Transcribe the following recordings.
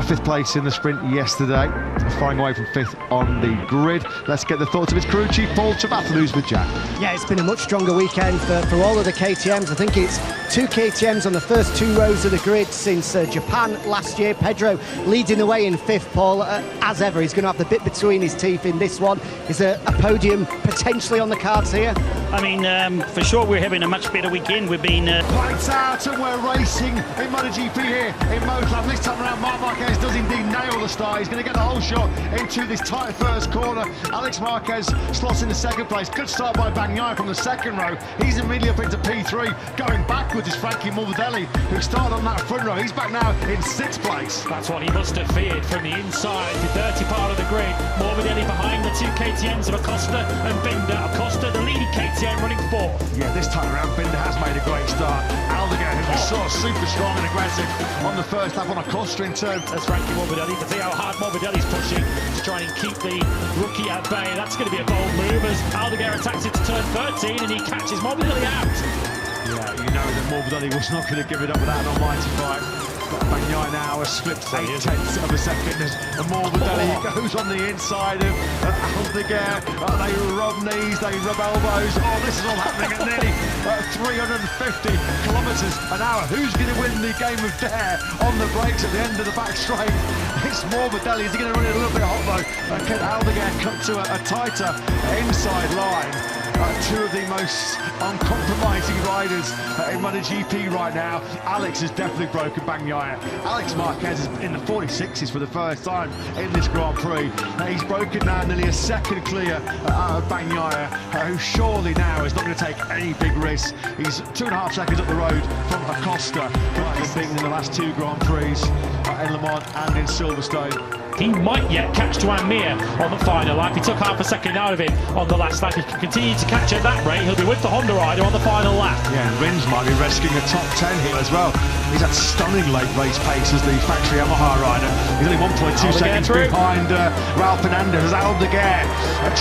fifth place in the sprint yesterday, flying away from fifth on the grid. Let's get the thoughts of his crew chief, Paul Trevathan, who's with Jack. Yeah, it's been a much stronger weekend for all of the KTMs. I think it's 2 KTMs on the first 2 rows of the grid since Japan last year. Pedro leading the way in fifth, Paul. As ever, he's going to have the bit between his teeth in this one. Is a podium potentially on the cards here? I mean, for sure we're having a much better weekend. We've been... Lights out and we're racing in MotoGP here in Motorland. This time around, Marc Marquez does indeed nail the start. He's going to get the whole shot into this tight first corner. Alex Marquez slots in the second place. Good start by Bagnaia from the second row. He's immediately up into P3. Going backwards is Franco Morbidelli, who started on that front row. He's back now in sixth place. That's what he must have feared from the inside, the dirty part of the grid. Morbidelli behind the 2 KTMs of Acosta and Binder. Acosta, the leading KTM, running fourth. Yeah, this time around, Binder has made a great start. Aldeguer, who we saw super strong and aggressive on the first lap on Acosta in turn. That's Franco Morbidelli. You can see how hard Morbidelli's pushing to try and keep the rookie at bay. That's going to be a bold move as Aldeguer attacks it to turn 13 and he catches Morbidelli out. Yeah, you know that Morbidelli was not going to give it up without an almighty fight. But Bagnaia now has slipped 8/10 of a second as Morbidelli goes on the inside of Aldeguer. They rub knees, they rub elbows. Oh, this is all happening at nearly 350 kilometres an hour. Who's going to win the game of dare on the brakes at the end of the back straight? It's Morbidelli. Is he going to run it a little bit hot though? And can Aldeguer come to a tighter inside line? 2 of the most uncompromising riders in MotoGP right now. Alex has definitely broken Bagnaia. Alex Marquez is in the 46s for the first time in this Grand Prix. He's broken now nearly a second clear of Bagnaia, who surely now is not going to take any big risks. He's 2.5 seconds up the road from Acosta, who has been in the last 2 Grand Prix in Le Mans and in Silverstone. He might yet catch Tuan Mir on the final lap. He took half a second out of him on the last lap. He can continue to catch at that rate. He'll be with the Honda rider on the final lap. Yeah, and Rins might be rescuing a top 10 here as well. He's had stunning late race pace as the factory Yamaha rider. He's only 1.2 seconds behind Ralph Fernandez as Aldeguer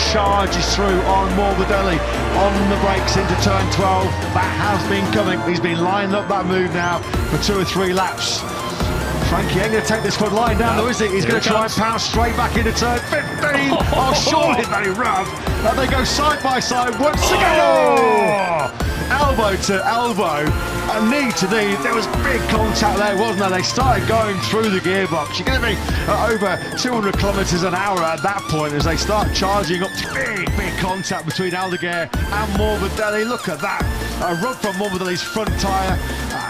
charges through on Morbidelli on the brakes into turn 12. That has been coming. He's been lining up that move now for 2 or 3 laps. Frankie ain't going to take this one lying down though, is he? He's going to try and pounce straight back into turn 15. Oh, surely very rough. They go side by side once again. Oh! Elbow to elbow, and knee to knee. There was big contact there, wasn't there? They started going through the gearbox. You're going to be over 200 kilometres an hour at that point as they start charging up. Big contact between Aldeguer and Morbidelli. Look at that. A rub from Morbidelli's front tyre,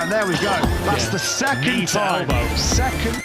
and there we go. That's the second time. Second.